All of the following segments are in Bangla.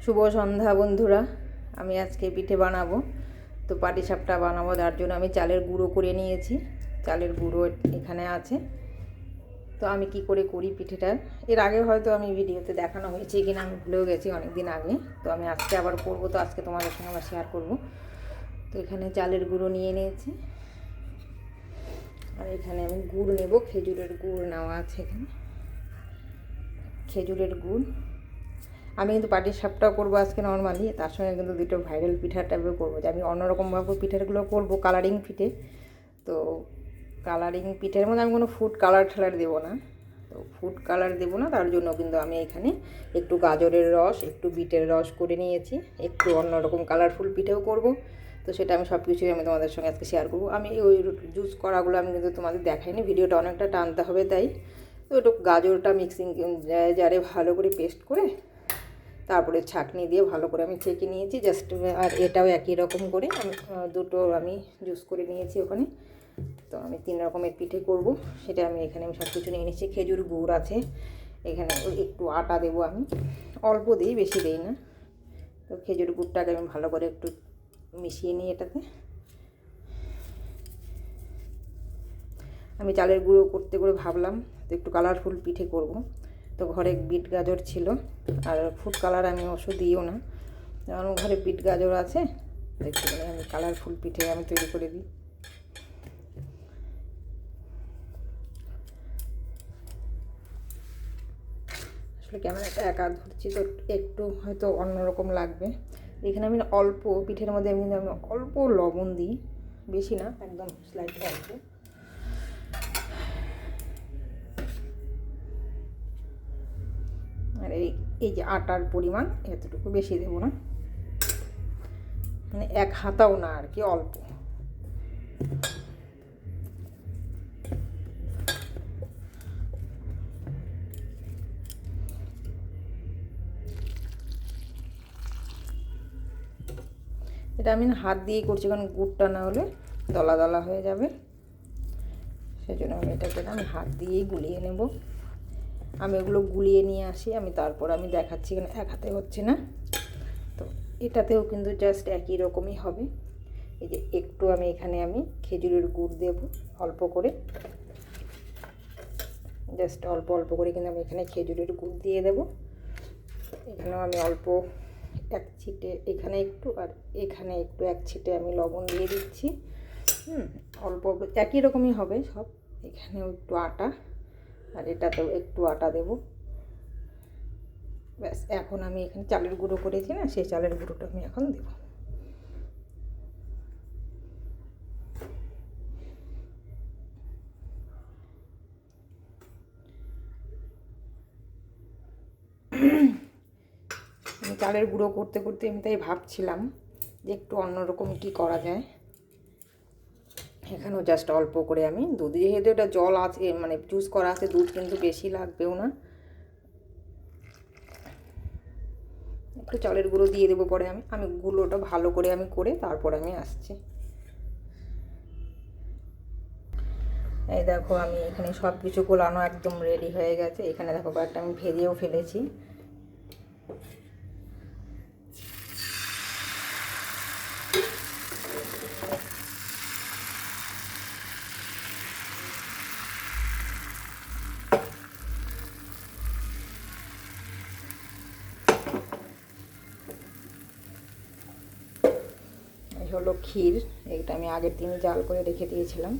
শুভ সন্ধ্যা বন্ধুরা। আমি আজকে পিঠে বানাবো, তো পাটিসাপটা বানাবো। তার জন্য আমি চালের গুঁড়ো করে নিয়েছি। চালের গুঁড়ো এখানে আছে। তো আমি কি করে করি পিঠেটা, এর আগে হয়তো আমি ভিডিওতে দেখানো হয়েছে কিনা আমি ভুলেও গেছি, অনেক দিন আগে। তো আমি আজকে আবার করবো, তো আজকে তোমাদের সঙ্গে আবার শেয়ার করবো। তো এখানে চালের গুঁড়ো নিয়ে নিয়েছি, আর এখানে আমি গুড় নেব। খেজুরের গুড় নেওয়া আছে এখানে, খেজুরের গুড়। আমি কিন্তু পাটিসাপটাও করবো আজকে নর্মালি, তার সঙ্গে কিন্তু দুটো ভাইরাল পিঠা টাইপের করবো, যে আমি অন্যরকমভাবে পিঠাগুলো করবো, কালারিং পিঠে। তো কালারিং পিঠের মধ্যে আমি কোনো ফুড কালার ঠালার দেবো না, তো ফুড কালার দেবো না। তার জন্য কিন্তু আমি এখানে একটু গাজরের রস, একটু বিটের রস করে নিয়েছি, একটু অন্যরকম কালারফুল পিঠেও করব। তো সেটা আমি সব কিছুই আমি তোমাদের সঙ্গে আজকে শেয়ার করবো। আমি ওই জুস করাগুলো আমি কিন্তু তোমাদের দেখাইনি, ভিডিওটা অনেকটা টানতে হবে, তাই তো একটু গাজরটা মিক্সিং জারে ভালো করে পেস্ট করে তারপরে ছাঁকনি দিয়ে ভালো করে আমি ছেঁকে নিয়েছি জাস্ট। আর এটাও একই রকম করে আমি দুটো আমি জুস করে নিয়েছি ওখানে। তো আমি 3 রকমের পিঠে করব, সেটা আমি এখানে সব কিছু নিয়ে নিচ্ছি। খেজুর গুড় আছে এখানে, একটু আটা দেবো আমি, অল্প দিই, বেশি দিই না। তো খেজুর গুড়টাকে আমি ভালো করে একটু মিশিয়ে নিই এটাতে। আমি চালের গুঁড়ো করতে করে ভাবলাম তো একটু কালারফুল পিঠে করব। তো ঘরে বিট গাজর ছিল, আর ফুড কালার আমি অবশ্য দিও না, আমার ঘরে বিট গাজর আছে। একটুখানি আমি কালারফুল পিঠে আমি তৈরি করে দিই। আসলে ক্যামেরাটা একা ধরছি তো একটু হয়তো অন্যরকম লাগবে। এখানে আমি অল্প পিঠের মধ্যে আমি অল্প লবণ দিই, বেশি না, একদম স্লাইট অল্প। আর এই যে আটার পরিমাণ এতটুকু, বেশি দেবো না, মানে 1 হাতাও না আর কি, অল্প। এটা আমি হাত দিয়েই করছি, কারণ গুড়টা না হলে দলা দলা হয়ে যাবে, সেজন্য আমি এটাকে আমি হাত দিয়েই গুলিয়ে নেব। আমি এগুলো গুলিয়ে নিয়ে আসি, আমি তারপর আমি দেখাচ্ছি, কারণ এক হাতে হচ্ছে না। তো এটাতেও কিন্তু জাস্ট একই রকমই হবে। এই যে একটু আমি এখানে আমি খেজুরের গুড় দেব অল্প করে, জাস্ট অল্প অল্প করে কিন্তু আমি এখানে খেজুরের গুড় দিয়ে দেব। এখানেও আমি অল্প 1 ছিটে এখানে একটু, আর এখানে একটু 1 ছিটে আমি লবণ দিয়ে দিচ্ছি। অল্প একই রকমই হবে সব। এখানেও একটু আটা, আর এটাতেও একটু আটা দেব। ব্যাস, এখন আমি এখানে চালের গুঁড়ো করেছি না, সেই চালের গুঁড়োটা আমি এখন দেব। আমি চালের গুঁড়ো করতে করতে আমি তাই ভাবছিলাম যে একটু অন্যরকম কি করা যায়। এখানেও জাস্ট অল্প করে আমি দুধ, যেহেতু এটা জল আছে মানে জুস করা আছে, দুধ কিন্তু বেশি লাগবেও না, একটু চালের গুঁড়ো দিয়ে দেবো। পরে আমি গুঁড়োটা ভালো করে আমি করে তারপর আমি আসছি। এই দেখো আমি এখানে সব কিছু গোলানো একদম রেডি হয়ে গেছে। এখানে দেখো কয়েকটা আমি ভেজেও ফেলেছি। এই হলো ক্ষীর, এইটা আমি আগের দিনই জাল করে রেখে দিয়েছিলাম।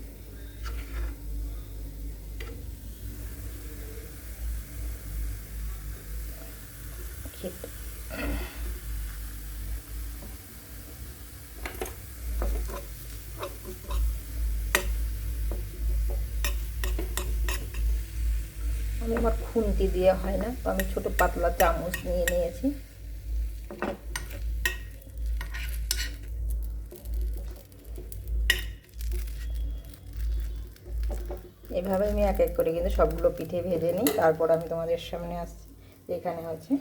ক্ষীরটা আমি আমার খুন্তি দিয়ে হয় না, তো আমি ছোটো পাতলা চামচ নিয়ে নিয়েছি। এভাবে আমি এক এক করে কিন্তু সবগুলো পিঠে ভেজে নিই, তারপর আমি তোমাদের সামনে আসছি। এখানে হচ্ছে,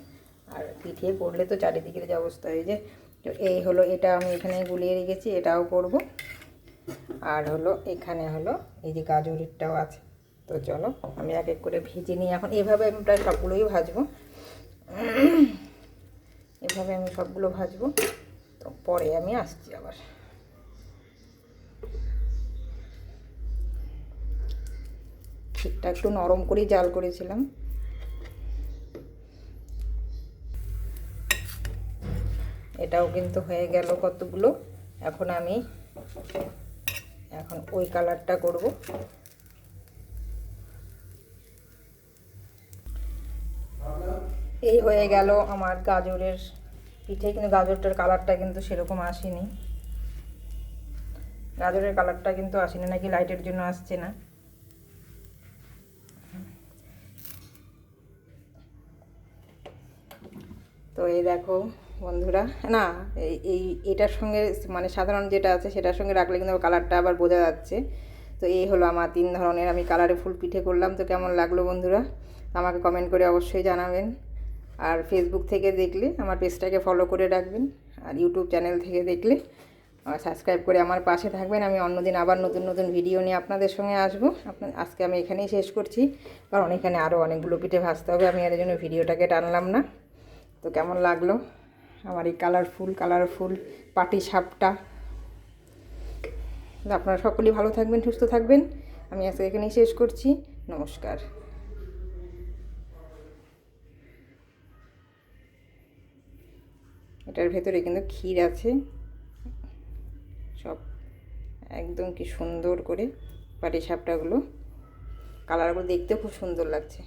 আর পিঠে করলে তো চারিদিকের যে অবস্থা হয়ে যায়। তো এই হলো, এটা আমি এখানে গুলিয়ে রেখেছি, এটাও করব। আর হলো এখানে হলো এই যে গাজরেরটাও আছে। তো চলো আমি এক এক করে ভেজে নিই এখন। এভাবে আমি প্রায় সবগুলোই ভাজবো, এভাবে এইভাবে আমি সবগুলো ভাজবো। তো পরে আমি আসছি আবার। ক্ষীরটা একটু নরম করেই জাল করেছিলাম। এটাও কিন্তু হয়ে গেল কতগুলো। এখন আমি ওই কালারটা করব। এই হয়ে গেল আমার গাজরের পিঠে, কিন্তু গাজরটার কালারটা কিন্তু সেরকম আসেনি। গাজরের কালারটা কিন্তু আসেনি, নাকি লাইটের জন্য আসছে না। তো এই দেখো বন্ধুরা, না এটার সঙ্গে মানে সাধারণ যেটা আছে সেটার সঙ্গে রাখলে কিন্তু কালারটা আবার বোঝা যাচ্ছে। তো এই হলো আমার 3 ধরনের আমি কালারে ফুল পিঠে করলাম। তো কেমন লাগলো বন্ধুরা আমাকে কমেন্ট করে অবশ্যই জানাবেন। আর ফেসবুক থেকে দেখলে আমার পেজটাকে ফলো করে রাখবেন, আর ইউটিউব চ্যানেল থেকে দেখলে সাবস্ক্রাইব করে আমার পাশে থাকবেন। আমি অন্যদিন আবার নতুন নতুন ভিডিও নিয়ে আপনাদের সঙ্গে আসবো। আজকে আমি এখানেই শেষ করছি, কারণ এখানে আরও অনেকগুলো পিঠে ভাজতে হবে। আমি এর জন্য ভিডিওটাকে টানলাম না। তো কেমন লাগলো আমার এই কালারফুল পাটি সাপটা। আপনারা সকলেই ভালো থাকবেন, সুস্থ থাকবেন। আমি আজকে এখানেই শেষ করছি। নমস্কার। এটার ভেতরে কিন্তু ক্ষীর আছে সব, একদম কি সুন্দর করে পাটি সাপটাগুলো, কালারগুলো দেখতেও খুব সুন্দর লাগছে।